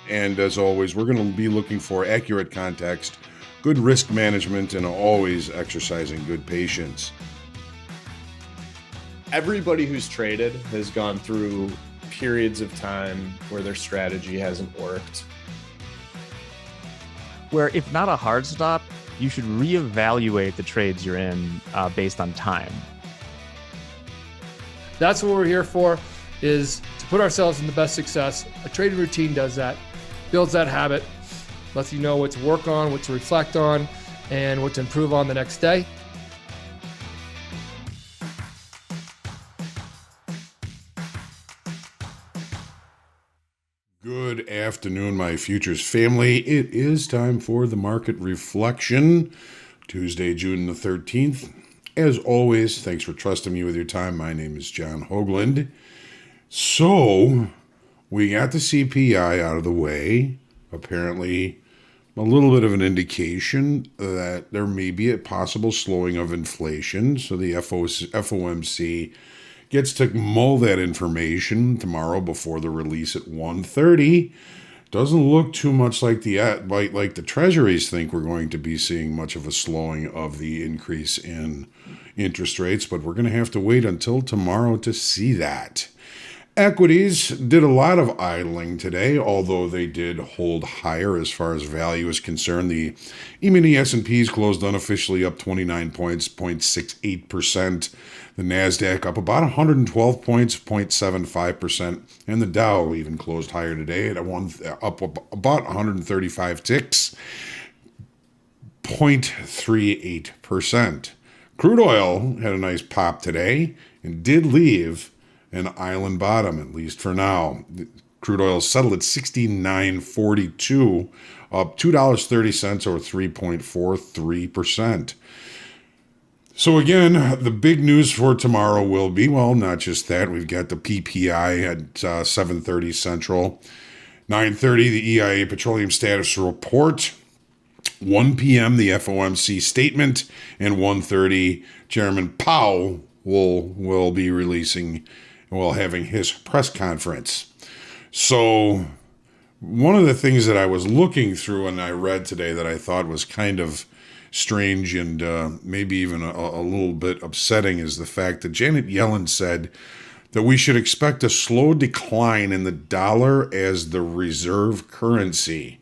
And as always, we're going to be looking for accurate context, good risk management, and always exercising good patience. Everybody who's traded has gone through periods of time where their strategy hasn't worked. Where if not a hard stop, you should reevaluate the trades you're in based on time. That's what we're here for, is to put ourselves in the best success. A trading routine does that, builds that habit, lets you know what to work on, what to reflect on, and what to improve on the next day. Good afternoon, my futures family. It is time for the market reflection, Tuesday, June the 13th. As always, thanks for trusting me with your time. My name is John Hoagland. So, we got the CPI out of the way. Apparently, a little bit of an indication that there may be a possible slowing of inflation. So the FOMC gets to mull that information tomorrow before the release at 1:30. Doesn't look too much like the treasuries think we're going to be seeing much of a slowing of the increase in interest rates, but we're going to have to wait until tomorrow to see that. Equities did a lot of idling today, although they did hold higher as far as value is concerned. The E-mini S&Ps closed unofficially up 29 points, 0.68%. The NASDAQ up about 112 points, 0.75%. And the Dow even closed higher today at up about 135 ticks, 0.38%. Crude oil had a nice pop today and did leave an island bottom, at least for now. Crude oil settled at $69.42, up $2.30 or 3.43%. So again, the big news for tomorrow will be, well, not just that. We've got the PPI at 7:30 Central, 9:30 the EIA Petroleum Status Report, 1 p.m. the FOMC statement, and 1:30 Chairman Powell will be having his press conference. So one of the things that I was looking through and I read today that I thought was kind of strange and maybe even a little bit upsetting is the fact that Janet Yellen said that we should expect a slow decline in the dollar as the reserve currency.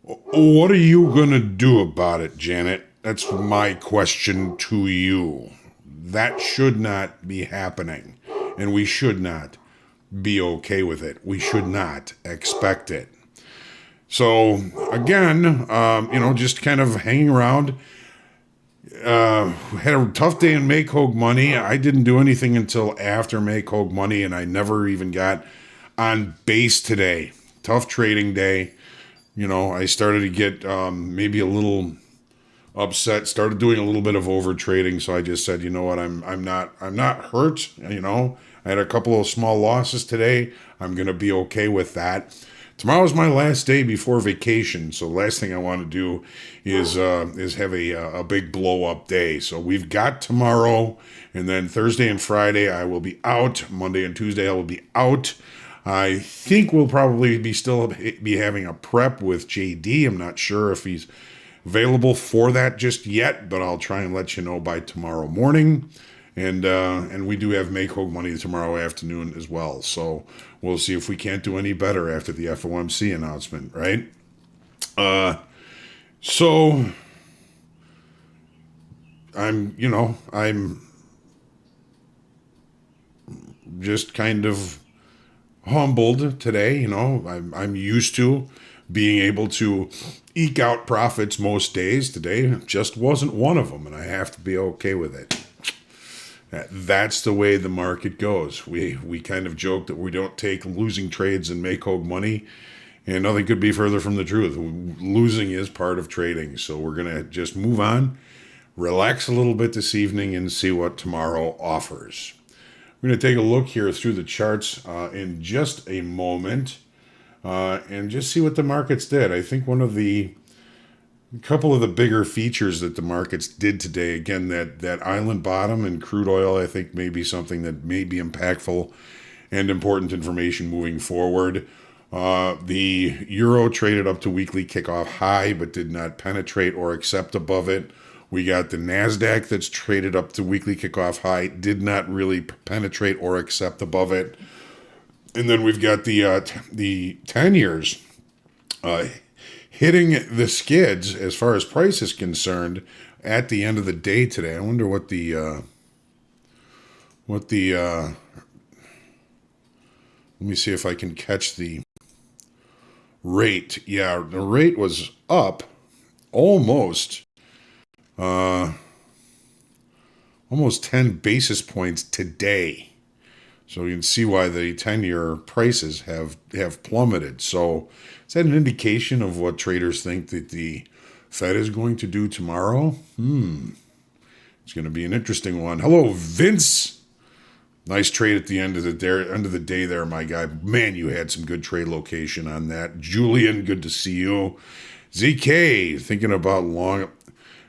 What are you going to do about it, Janet? That's my question to you. That should not be happening, and we should not be okay with it. We should not expect it. So, again, just kind of hanging around. Had a tough day in Make Hogue Money. I didn't do anything until after Make Hogue Money, and I never even got on base today. Tough trading day. I started to get maybe a little upset, started doing a little bit of over trading, so I just said, you know what, I'm not hurt. I had a couple of small losses today. I'm going to be okay with that. Tomorrow's my last day before vacation, so the last thing I want to do is have a big blow up day. So we've got tomorrow, and then Thursday and Friday I will be out. Monday and Tuesday I will be out. I think we'll probably be having a prep with JD. I'm not sure if he's available for that just yet, but I'll try and let you know by tomorrow morning. And we do have Make Hogue Money tomorrow afternoon as well. So we'll see if we can't do any better after the FOMC announcement, right? So I'm just kind of humbled today. I'm used to being able to eke out profits most days. Today just wasn't one of them, and I have to be okay with it. That's the way the market goes. We kind of joke that we don't take losing trades and Make Hogue Money, and nothing could be further from the truth. Losing is part of trading, so we're going to just move on, relax a little bit this evening, and see what tomorrow offers. We're going to take a look here through the charts in just a moment and just see what the markets did. I think a couple of the bigger features that the markets did today, again, that island bottom in crude oil, I think may be something that may be impactful and important information moving forward. The euro traded up to weekly kickoff high, but did not penetrate or accept above it. We got the NASDAQ that's traded up to weekly kickoff high, did not really penetrate or accept above it. And then we've got the 10 years hitting the skids as far as price is concerned at the end of the day today. I wonder what the let me see if I can catch the rate. Yeah, the rate was up almost 10 basis points today. So you can see why the 10-year prices have plummeted. So is that an indication of what traders think that the Fed is going to do tomorrow? It's going to be an interesting one. Hello, Vince. Nice trade at the end of the day there, my guy. Man, you had some good trade location on that. Julian, good to see you. ZK,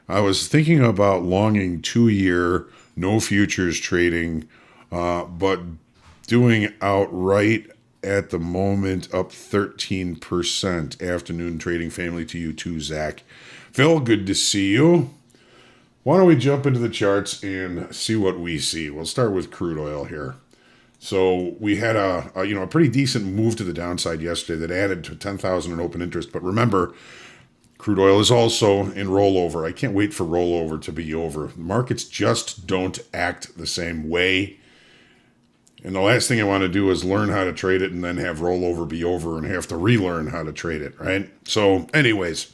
I was thinking about longing 2-year, no futures trading, but doing outright at the moment up 13%. Afternoon trading family to you too, Zach. Phil, good to see you. Why don't we jump into the charts and see what we see? We'll start with crude oil here. So we had a pretty decent move to the downside yesterday that added to 10,000 in open interest. But remember, crude oil is also in rollover. I can't wait for rollover to be over. Markets just don't act the same way. And the last thing I want to do is learn how to trade it and then have rollover be over and have to relearn how to trade it, right? So anyways,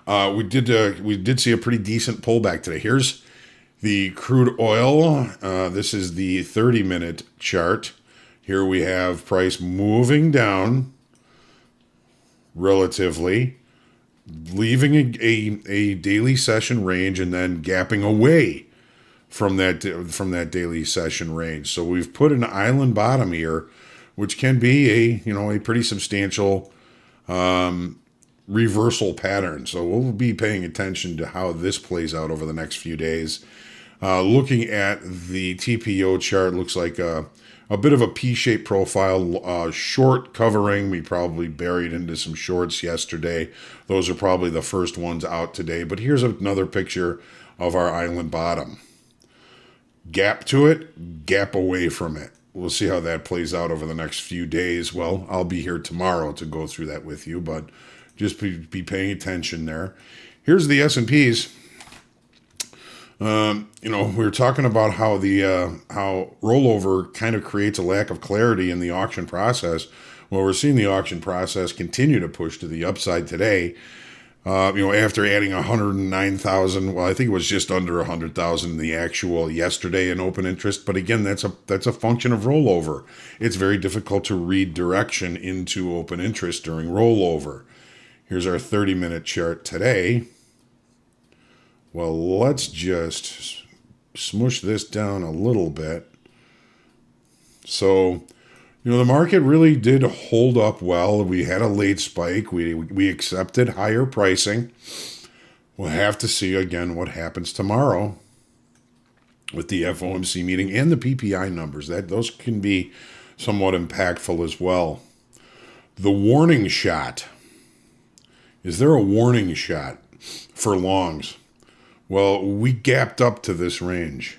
we did see a pretty decent pullback today. Here's the crude oil. This is the 30-minute chart. Here we have price moving down relatively, leaving a daily session range and then gapping away from that daily session range. So we've put an island bottom here, which can be a pretty substantial reversal pattern. So we'll be paying attention to how this plays out over the next few days. Looking at the TPO chart, looks like a bit of a P-shaped profile, short covering. We probably buried into some shorts yesterday. Those are probably the first ones out today. But here's another picture of our island bottom. Gap to it, gap away from it. We'll see how that plays out over the next few days. Well, I'll be here tomorrow to go through that with you, but just be paying attention there. Here's the S&Ps. We were talking about how how rollover kind of creates a lack of clarity in the auction process. Well, we're seeing the auction process continue to push to the upside today. After adding 109,000, well, I think it was just under 100,000 in the actual yesterday in open interest. But again, that's a function of rollover. It's very difficult to read direction into open interest during rollover. Here's our 30-minute chart today. Well, let's just smush this down a little bit. So, the market really did hold up well. We had a late spike. We accepted higher pricing. We'll have to see again what happens tomorrow with the FOMC meeting and the PPI numbers. Those can be somewhat impactful as well. The warning shot. Is there a warning shot for longs? Well, we gapped up to this range.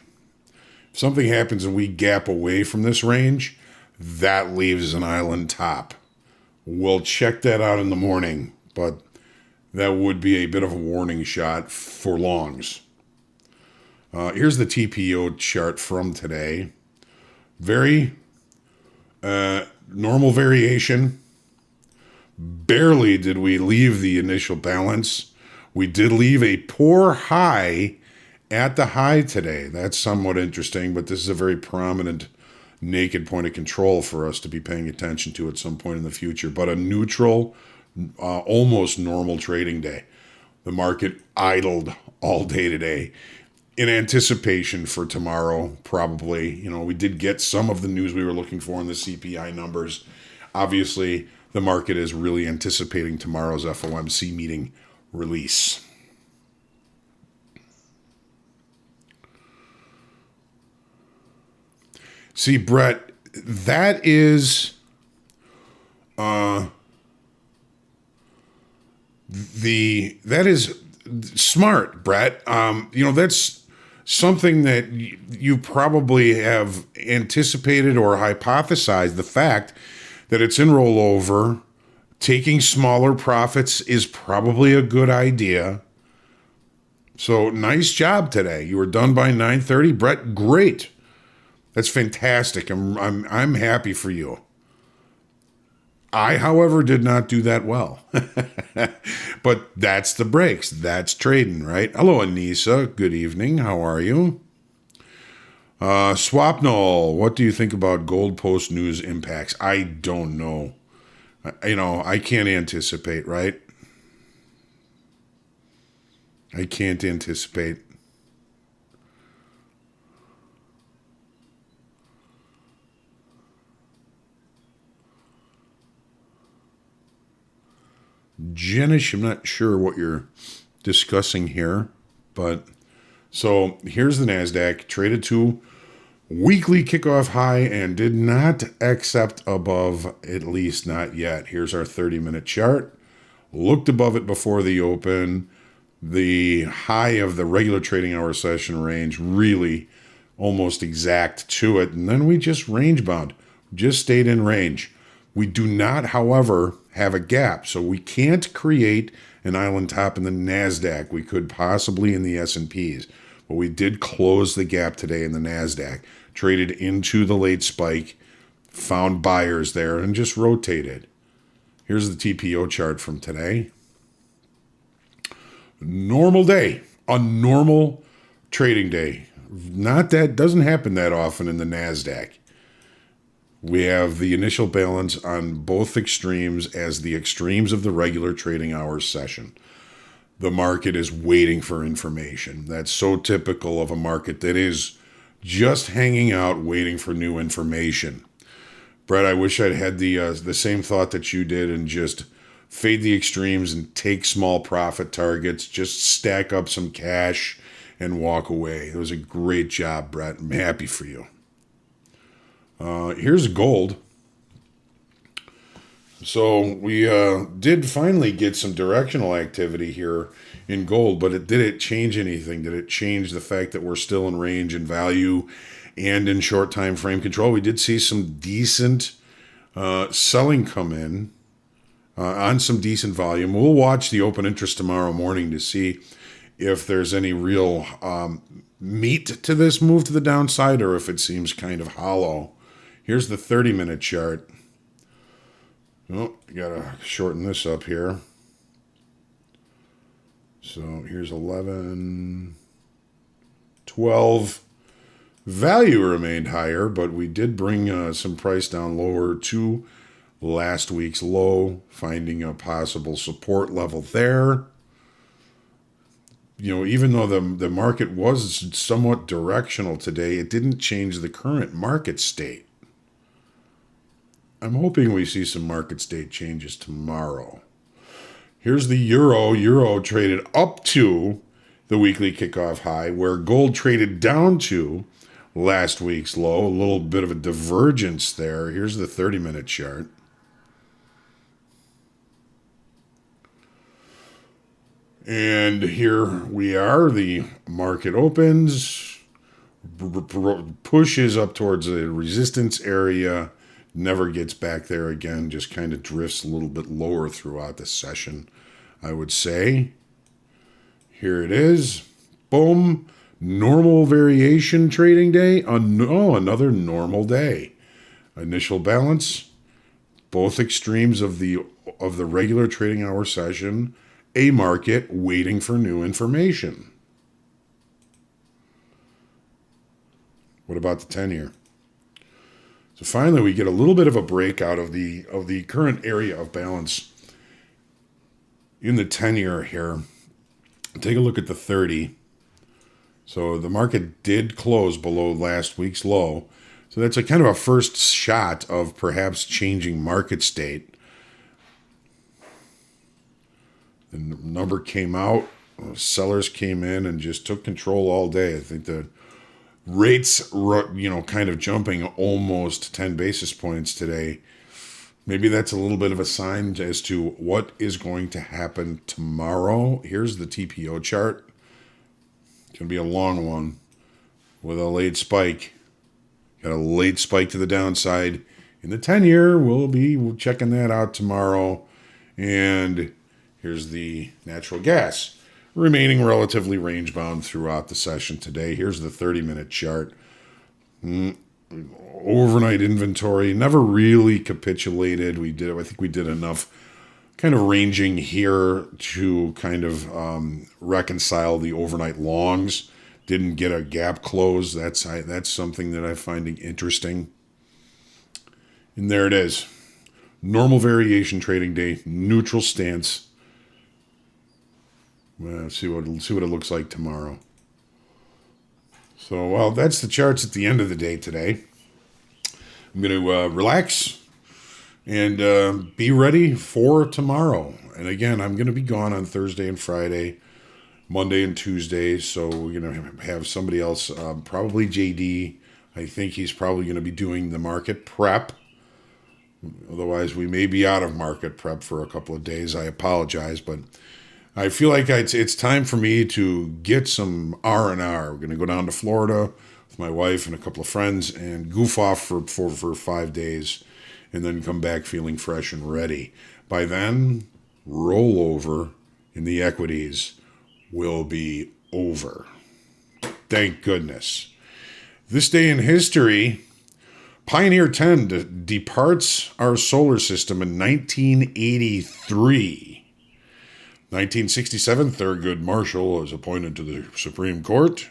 If something happens and we gap away from this range, that leaves an island top. We'll check that out in the morning, but that would be a bit of a warning shot for longs. Here's the TPO chart from today. Very normal variation. Barely did we leave the initial balance. We did leave a poor high at the high today. That's somewhat interesting, but this is a very prominent naked point of control for us to be paying attention to at some point in the future. But a neutral, almost normal trading day. The market idled all day today in anticipation for tomorrow, probably. We did get some of the news we were looking for in the CPI numbers. Obviously, the market is really anticipating tomorrow's FOMC meeting release. See, Brett, that is That is smart, Brett. That's something that you probably have anticipated or hypothesized. The fact that it's in rollover, taking smaller profits is probably a good idea. So nice job today. You were done by 9:30, Brett. Great. That's fantastic. I'm happy for you. I, however, did not do that well. But that's the breaks. That's trading, right? Hello, Anissa. Good evening. How are you? Swapnol, what do you think about gold post news impacts? I don't know. I can't anticipate, right? I can't anticipate. Jenish, I'm not sure what you're discussing here, but so here's the NASDAQ, traded to weekly kickoff high and did not accept above, at least not yet. Here's our 30-minute chart. Looked above it before the open. The high of the regular trading hour session range, really almost exact to it. And then we just range bound, just stayed in range. We do not, however, have a gap, so we can't create an island top in the NASDAQ. We could possibly in the S&Ps, but we did close the gap today in the NASDAQ, traded into the late spike, found buyers there, and just rotated. Here's the TPO chart from today. Normal day, a normal trading day. Doesn't happen that often in the NASDAQ. We have the initial balance on both extremes as the extremes of the regular trading hours session. The market is waiting for information. That's so typical of a market that is just hanging out, waiting for new information. Brett, I wish I'd had the same thought that you did and just fade the extremes and take small profit targets, just stack up some cash and walk away. It was a great job, Brett. I'm happy for you. Here's gold. So we did finally get some directional activity here in gold, but did it change anything? Did it change the fact that we're still in range and value and in short time frame control? We did see some decent selling come in on some decent volume. We'll watch the open interest tomorrow morning to see if there's any real meat to this move to the downside or if it seems kind of hollow. Here's the 30-minute chart. Oh, I gotta shorten this up here. So here's 11, 12. Value remained higher, but we did bring some price down lower to last week's low, finding a possible support level there. Even though the market was somewhat directional today, it didn't change the current market state. I'm hoping we see some market state changes tomorrow. Here's the euro. Euro traded up to the weekly kickoff high, where gold traded down to last week's low. A little bit of a divergence there. Here's the 30-minute chart. And here we are. The market opens, pushes up towards the resistance area, never gets back there again, just kind of drifts a little bit lower throughout the session, I would say. Here it is. Boom. Normal variation trading day. Another normal day. Initial balance. Both extremes of the regular trading hour session. A market waiting for new information. What about the 10-year? So finally, we get a little bit of a breakout of the current area of balance in the 10-year here. Take a look at the 30. So the market did close below last week's low. So that's a kind of a first shot of perhaps changing market state. The number came out. Sellers came in and just took control all day. I think the rates, kind of jumping almost 10 basis points today. Maybe that's a little bit of a sign as to what is going to happen tomorrow. Here's the TPO chart. It's going to be a long one with a late spike. Got a late spike to the downside. In the 10-year, we'll be checking that out tomorrow. And here's the natural gas, remaining relatively range-bound throughout the session today. Here's the 30-minute chart. Overnight inventory never really capitulated. I think we did enough kind of ranging here to kind of reconcile the overnight longs. Didn't get a gap close. That's something that I'm finding interesting. And there it is. Normal variation trading day, neutral stance. Well, see what it looks like tomorrow. So, well, that's the charts at the end of the day today. I'm going to relax and be ready for tomorrow. And again, I'm going to be gone on Thursday and Friday, Monday and Tuesday. So we're going to have somebody else, probably JD. I think he's probably going to be doing the market prep. Otherwise, we may be out of market prep for a couple of days. I apologize, but I feel like it's time for me to get some R&R. We're going to go down to Florida with my wife and a couple of friends and goof off for 5 days and then come back feeling fresh and ready. By then, rollover in the equities will be over. Thank goodness. This day in history, Pioneer 10 departs our solar system in 1983. 1967, Thurgood Marshall is appointed to the Supreme Court.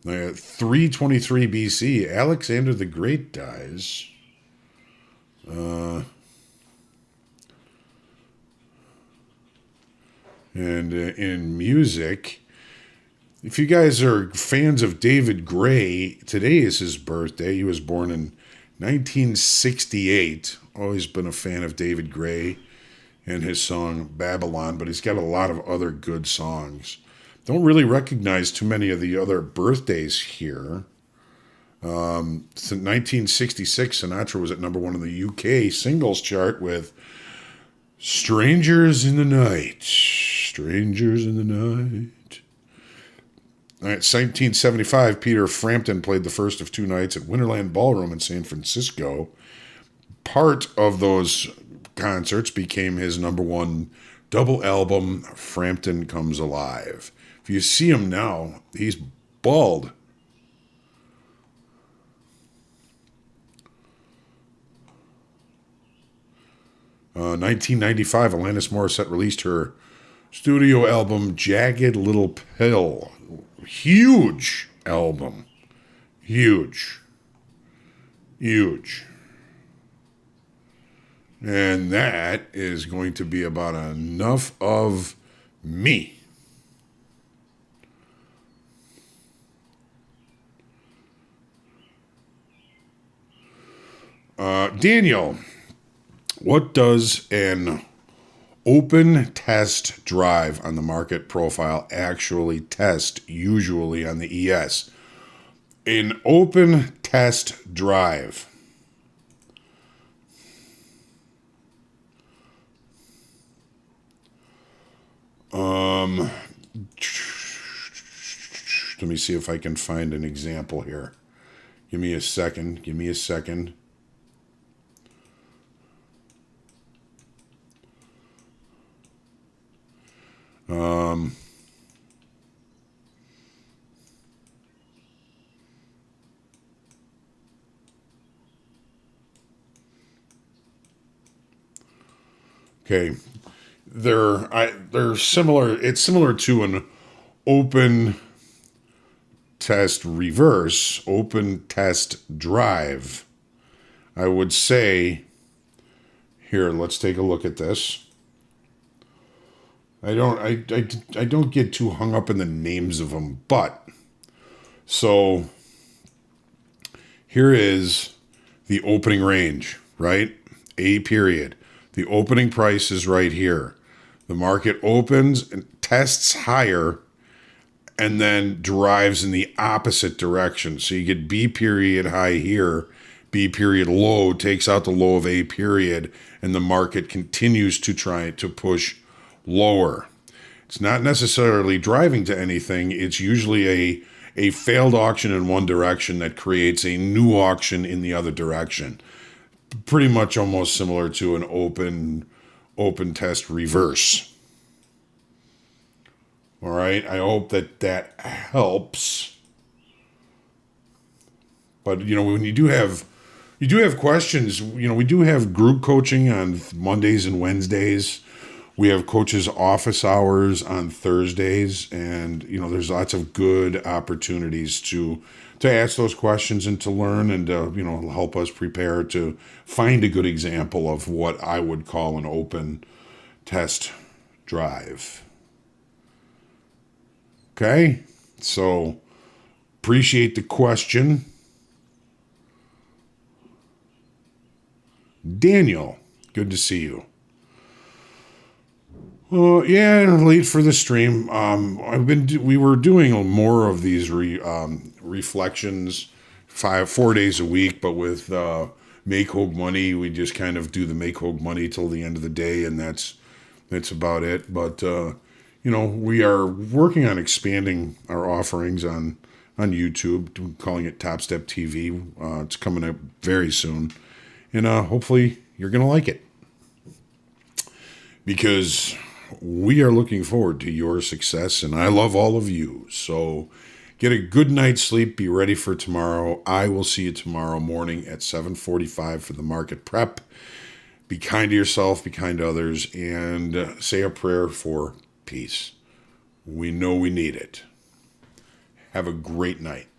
323 BC, Alexander the Great dies. And in music, if you guys are fans of David Gray, today is his birthday. He was born in 1968. Always been a fan of David Gray and his song Babylon, but he's got a lot of other good songs. Don't really recognize too many of the other birthdays here. Since 1966, Sinatra was at number 1 in the UK singles chart with Strangers in the Night. Strangers in the Night. All right, 1975, Peter Frampton played the first of 2 nights at Winterland Ballroom in San Francisco. Part of those concerts became his number 1 double album, Frampton Comes Alive. If you see him now, he's bald. In 1995, Alanis Morissette released her studio album, Jagged Little Pill. Huge album. Huge. Huge. And that is going to be about enough of me. Daniel, what does an open test drive on the market profile actually test usually on the ES? An open test drive. Let me see if I can find an example here. Give me a second. Okay. They're similar. It's similar to an open test reverse, open test drive. I would say, here, let's take a look at this. I don't get too hung up in the names of them, but so here is the opening range, right? A period. The opening price is right here. The market opens and tests higher and then drives in the opposite direction. So you get B period high here, B period low takes out the low of A period, and the market continues to try to push lower. It's not necessarily driving to anything. It's usually a failed auction in one direction that creates a new auction in the other direction. Pretty much almost similar to an open test reverse. All right, I hope that helps. But when you do have questions, we do have group coaching on Mondays and Wednesdays. We have coaches' office hours on Thursdays, and there's lots of good opportunities to ask those questions and to learn and help us prepare to find a good example of what I would call an open test drive. Okay, so appreciate the question. Daniel, good to see you. Yeah, late for the stream. We were doing more of these reflections 4 days a week, but with Make Hogue Money, we just kind of do the Make Hogue Money till the end of the day, and that's about it. But we are working on expanding our offerings on YouTube, calling it Top Step TV. It's coming up very soon, and hopefully you're gonna like it, because we are looking forward to your success, and I love all of you. So get a good night's sleep. Be ready for tomorrow. I will see you tomorrow morning at 7:45 for the market prep. Be kind to yourself, be kind to others, and say a prayer for peace. We know we need it. Have a great night.